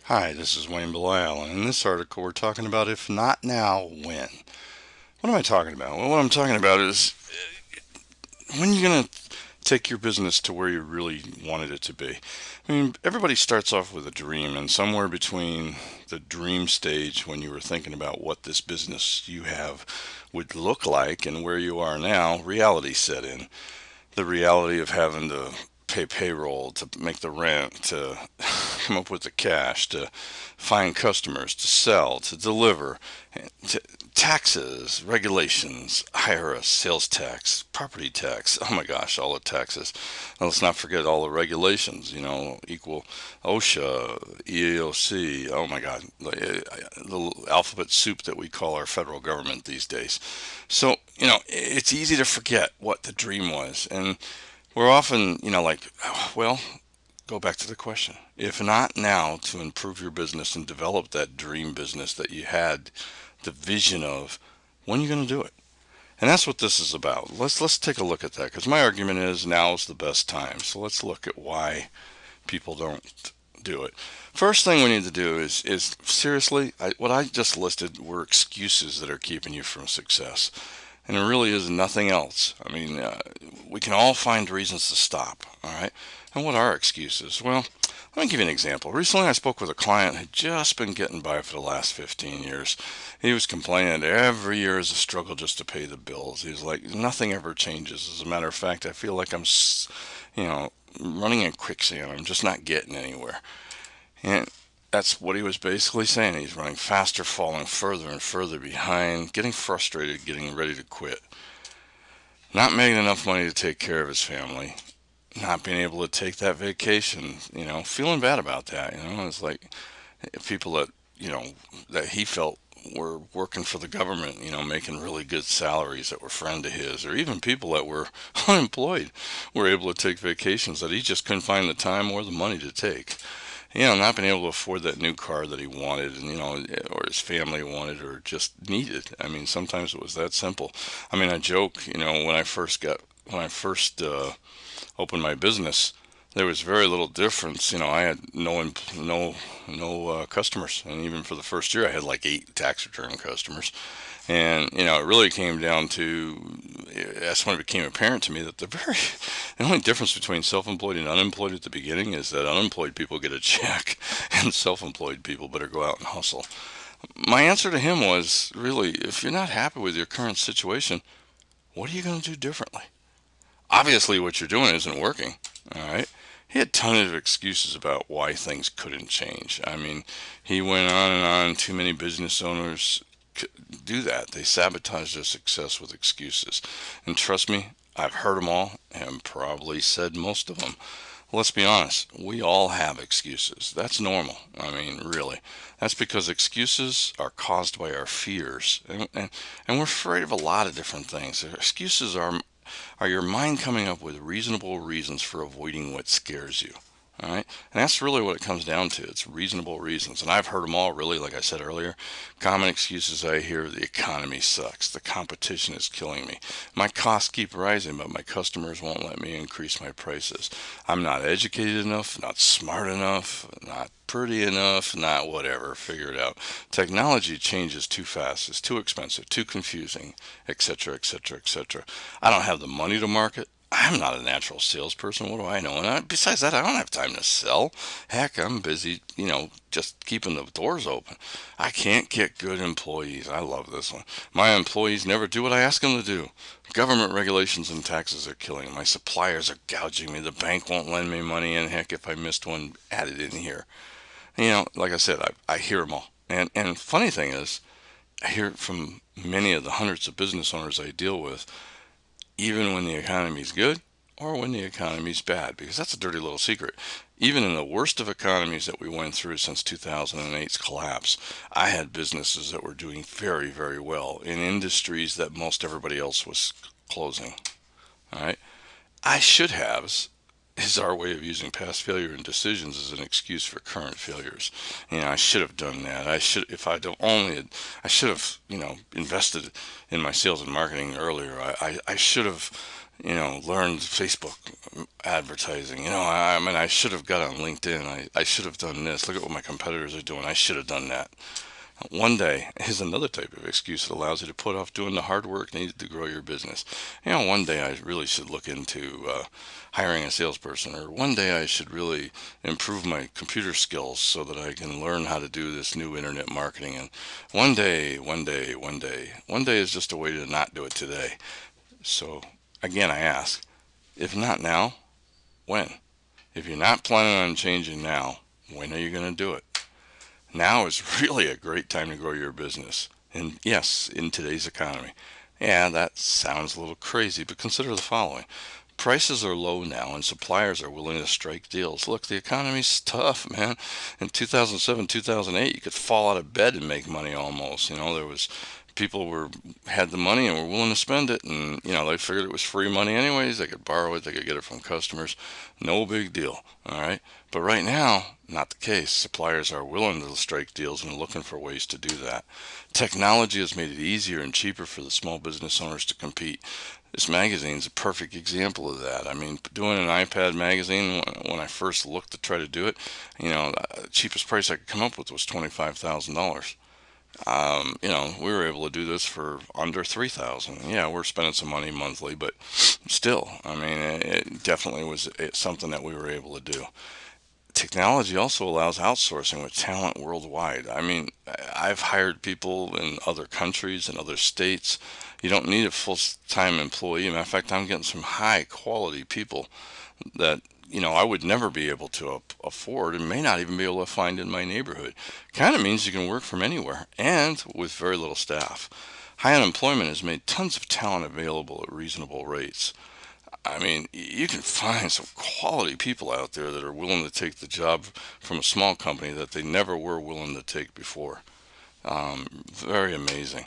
Hi, this is Wayne Belisle, and in this article we're talking about if not now, when. What am I talking about? Well, what I'm talking about is when you're going to take your business to where you really wanted it to be. I mean, everybody starts off with a dream, and somewhere between the dream stage when you were thinking about what this business you have would look like and where you are now, reality set in. The reality of having to pay payroll, to make the rent, to come up with the cash, to find customers, to sell, to deliver, to taxes, regulations, IRS, sales tax, property tax. Oh my gosh, all the taxes. Now let's not forget all the regulations, equal OSHA, EEOC. Oh my God, the alphabet soup that we call our federal government these days. So, it's easy to forget what the dream was. And we're often, like, well, go back to the question. If not now to improve your business and develop that dream business that you had the vision of, when are you going to do it? And that's what this is about. Let's take a look at that because my argument is now is the best time. So let's look at why people don't do it. First thing we need to do is seriously, what I just listed were excuses that are keeping you from success. And there really is nothing else. I mean, we can all find reasons to stop, all right? And what are excuses? Well, let me give you an example. Recently, I spoke with a client who had just been getting by for the last 15 years. He was complaining that every year is a struggle just to pay the bills. He was like, nothing ever changes. As a matter of fact, I feel like you know, running in quicksand. I'm just not getting anywhere. And that's what he was basically saying. He's running faster, falling further and further behind, getting frustrated, getting ready to quit. Not making enough money to take care of his family, not being able to take that vacation, feeling bad about that. It's like people that, that he felt were working for the government, making really good salaries that were friend to his, or even people that were unemployed were able to take vacations that he just couldn't find the time or the money to take. Not being able to afford that new car that he wanted, and or his family wanted, or just needed. I mean, sometimes it was that simple. I mean, I joke, when I first opened my business, there was very little difference. I had no customers, and even for the first year, I had like 8 tax return customers. And it really came down to that's when it became apparent to me that the only difference between self-employed and unemployed at the beginning is that unemployed people get a check, and self-employed people better go out and hustle. My answer to him was really, if you're not happy with your current situation, what are you going to do differently? Obviously, what you're doing isn't working. All right. He had tons of excuses about why things couldn't change. I mean, he went on and on. Too many business owners do that. They sabotage their success with excuses. And trust me, I've heard them all and probably said most of them. Let's be honest, we all have excuses. That's normal. I mean, really. That's because excuses are caused by our fears. And we're afraid of a lot of different things. Excuses are your mind coming up with reasonable reasons for avoiding what scares you. All right. And that's really what it comes down to. It's reasonable reasons. And I've heard them all, really, like I said earlier. Common excuses I hear: the economy sucks. The competition is killing me. My costs keep rising, but my customers won't let me increase my prices. I'm not educated enough, not smart enough, not pretty enough, not whatever. Figure it out. Technology changes too fast. It's too expensive, too confusing, etc., etc., etc. I don't have the money to market. I'm not a natural salesperson. What do I know? And besides that, I don't have time to sell. Heck, I'm busy, just keeping the doors open. I can't get good employees. I love this one. My employees never do what I ask them to do. Government regulations and taxes are killing me. My suppliers are gouging me. The bank won't lend me money. And heck, if I missed one, add it in here. Like I said, I hear them all. And funny thing is, I hear it from many of the hundreds of business owners I deal with, even when the economy's good or when the economy's bad, because that's a dirty little secret. Even in the worst of economies that we went through since 2008's collapse, I had businesses that were doing very, very well in industries that most everybody else was closing. All right. I should have is our way of using past failure and decisions as an excuse for current failures. I should have done that. If I'd only, I should have, invested in my sales and marketing earlier. I should have, learned Facebook advertising. I mean, I should have got on LinkedIn. I should have done this. Look at what my competitors are doing. I should have done that. One day is another type of excuse that allows you to put off doing the hard work needed to grow your business. One day I really should look into hiring a salesperson, or one day I should really improve my computer skills so that I can learn how to do this new internet marketing. And one day is just a way to not do it today. So again, I ask, if not now, when? If you're not planning on changing now, when are you going to do it? Now is really a great time to grow your business. And yes, in today's economy. Yeah, that sounds a little crazy, but consider the following. Prices are low now and suppliers are willing to strike deals. Look, the economy's tough, man. In 2007, 2008, you could fall out of bed and make money almost. There was people had the money and were willing to spend it, and they figured it was free money anyways. They could borrow it, they could get it from customers. No big deal. All right. But right now, not the case. Suppliers are willing to strike deals and looking for ways to do that. Technology has made it easier and cheaper for the small business owners to compete. This magazine is a perfect example of that. I mean, doing an iPad magazine, when I first looked to try to do it, the cheapest price I could come up with was $25,000. We were able to do this for under 3,000. Yeah, we're spending some money monthly, but still, I mean, it definitely was something that we were able to do. Technology also allows outsourcing with talent worldwide. I mean, I've hired people in other countries and other states. You don't need a full-time employee. Matter of fact, I'm getting some high quality people that I would never be able to afford and may not even be able to find in my neighborhood. Kind of means you can work from anywhere and with very little staff. High unemployment has made tons of talent available at reasonable rates. I mean, you can find some quality people out there that are willing to take the job from a small company that they never were willing to take before. Very amazing.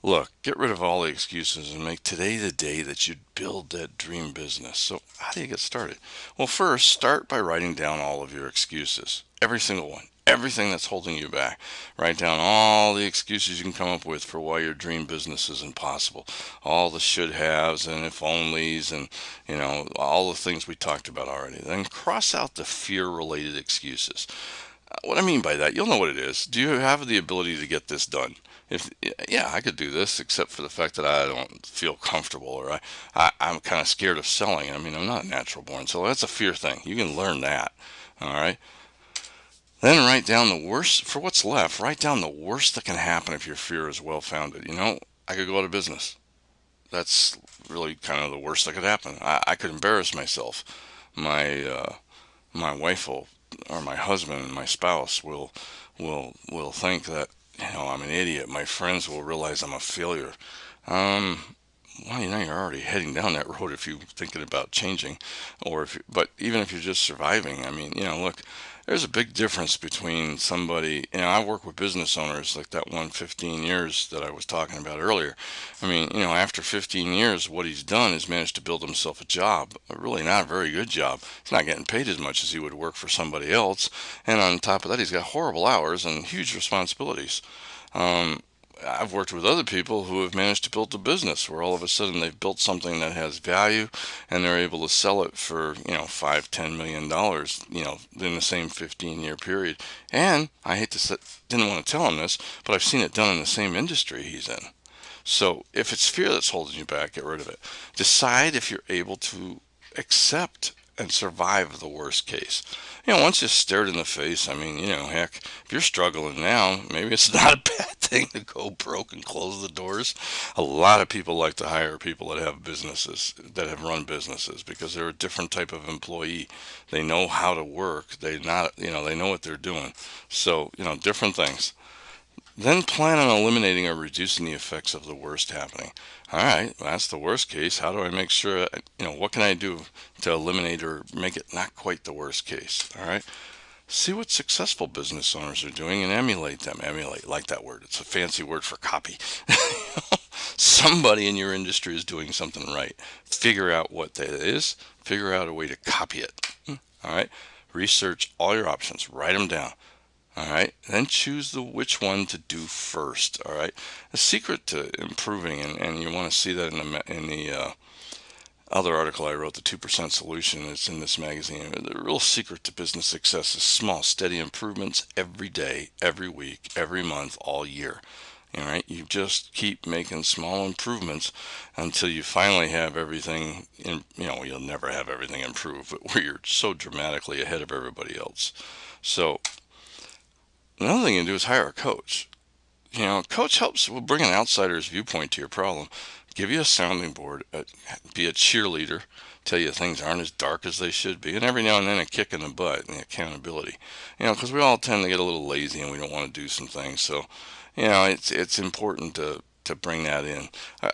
Look, get rid of all the excuses and make today the day that you build that dream business. So, how do you get started? Well, first, start by writing down all of your excuses, every single one, everything that's holding you back. Write down all the excuses you can come up with for why your dream business is impossible, all the should haves and if onlys, and all the things we talked about already. Then cross out the fear related excuses. What I mean by that, you'll know what it is. Do you have the ability to get this done? If Yeah, I could do this, except for the fact that I don't feel comfortable, or I'm kind of scared of selling. I mean, I'm not a natural born seller. That's a fear thing. You can learn that. All right. Then write down the worst for what's left. Write down the worst that can happen if your fear is well founded. I could go out of business. That's really kind of the worst that could happen. I could embarrass myself. My my wife will, or my husband, my spouse will think that I'm an idiot. My friends will realize I'm a failure. Um, well, you're already heading down that road if you're thinking about changing, but even if you're just surviving, I mean, look, there's a big difference between somebody, I work with business owners like that one 15 years that I was talking about earlier. I mean, after 15 years, what he's done is managed to build himself a job, really not a very good job. He's not getting paid as much as he would work for somebody else. And on top of that, he's got horrible hours and huge responsibilities. Um, I've worked with other people who have managed to build a business where all of a sudden they've built something that has value and they're able to sell it for, $5, $10 million, in the same 15-year period. And I hate to say, didn't want to tell him this, but I've seen it done in the same industry he's in. So if it's fear that's holding you back, get rid of it. Decide if you're able to accept and survive the worst case. Once you're stared in the face, I mean, heck, if you're struggling now, maybe it's not a bad thing to go broke and close the doors. A lot of people like to hire people that have businesses, that have run businesses, because they're a different type of employee. They know how to work. They know what they're doing. So, different things. Then plan on eliminating or reducing the effects of the worst happening. All right, that's the worst case. How do I make sure, what can I do to eliminate or make it not quite the worst case? All right. See what successful business owners are doing and emulate them. Emulate, like that word. It's a fancy word for copy. Somebody in your industry is doing something right. Figure out what that is. Figure out a way to copy it. All right. Research all your options. Write them down. All right. Then choose which one to do first. All right. The secret to improving, and you want to see that other article I wrote, The 2% Solution, is in this magazine. The real secret to business success is small, steady improvements every day, every week, every month, all year. All right, you just keep making small improvements until you finally have everything in, you'll never have everything improved, but where you're so dramatically ahead of everybody else. So another thing you can do is hire a coach. A coach helps will bring an outsider's viewpoint to your problem, give you a sounding board, be a cheerleader, tell you things aren't as dark as they should be, and every now and then a kick in the butt and the accountability. Because we all tend to get a little lazy and we don't want to do some things. So, it's important to bring that in.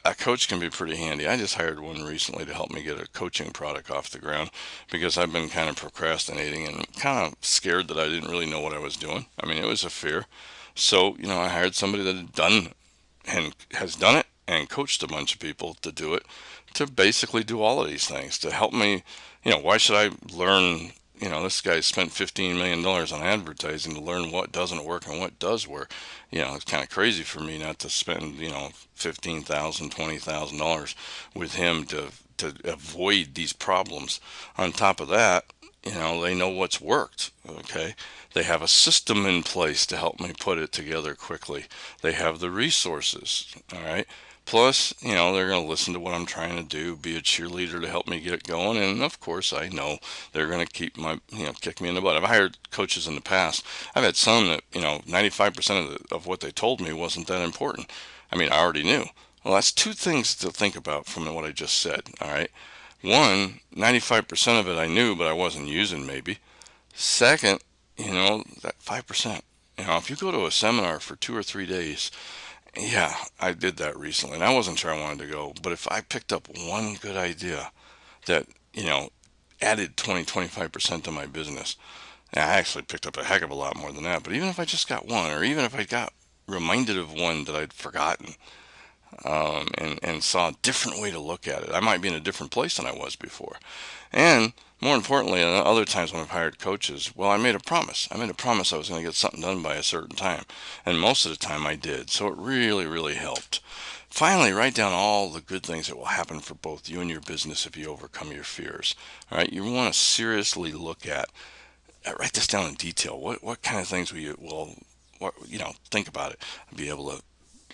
A coach can be pretty handy. I just hired one recently to help me get a coaching product off the ground because I've been kind of procrastinating and kind of scared that I didn't really know what I was doing. I mean, it was a fear. So, I hired somebody that had done and has done it and coached a bunch of people to do it, to basically do all of these things to help me. Why should I learn? This guy spent $15 million on advertising to learn what doesn't work and what does work. It's kind of crazy for me not to spend, $15,000, $20,000 with him to avoid these problems. On top of that, they know what's worked. Okay. They have a system in place to help me put it together quickly. They have the resources. All right. Plus, they're going to listen to what I'm trying to do, be a cheerleader to help me get it going. And of course, I know they're going to keep kick me in the butt. I've hired coaches in the past. I've had some that, 95% of what they told me wasn't that important. I mean, I already knew. Well, that's two things to think about from what I just said. All right. One, 95% of it I knew, but I wasn't using maybe. Second, that 5%. If you go to a seminar for 2 or 3 days, yeah, I did that recently, and I wasn't sure I wanted to go. But if I picked up one good idea that, added 20, 25% to my business, and I actually picked up a heck of a lot more than that. But even if I just got one, or even if I got reminded of one that I'd forgotten, and saw a different way to look at it, I might be in a different place than I was before. And more importantly, other times when I've hired coaches, well, I made a promise. I made a promise I was going to get something done by a certain time. And most of the time I did. So it really, really helped. Finally, write down all the good things that will happen for both you and your business if you overcome your fears. All right, you want to seriously look at, write this down in detail. What kind of things think about it. Be able to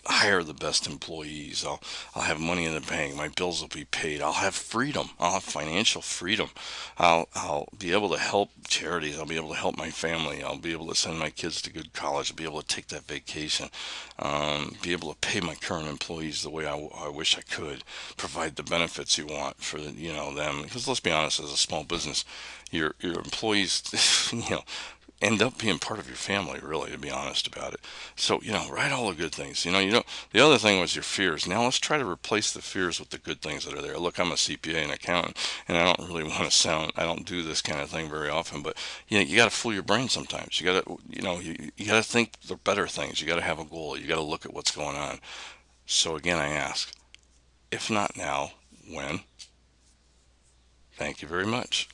hire the best employees. I'll have money in the bank. My bills will be paid. I'll have freedom. I'll have financial freedom. I'll be able to help charities. I'll be able to help my family. I'll be able to send my kids to good college. I'll be able to take that vacation. Be able to pay my current employees the way I wish I could. Provide the benefits you want for them. Because let's be honest, as a small business, your employees, end up being part of your family, really, to be honest about it. So, write all the good things. The other thing was your fears. Now let's try to replace the fears with the good things that are there. Look, I'm a CPA and accountant, and I don't really want to I don't do this kind of thing very often, but, you got to fool your brain sometimes. You got to, you got to think the better things. You got to have a goal. You got to look at what's going on. So again, I ask, if not now, when? Thank you very much.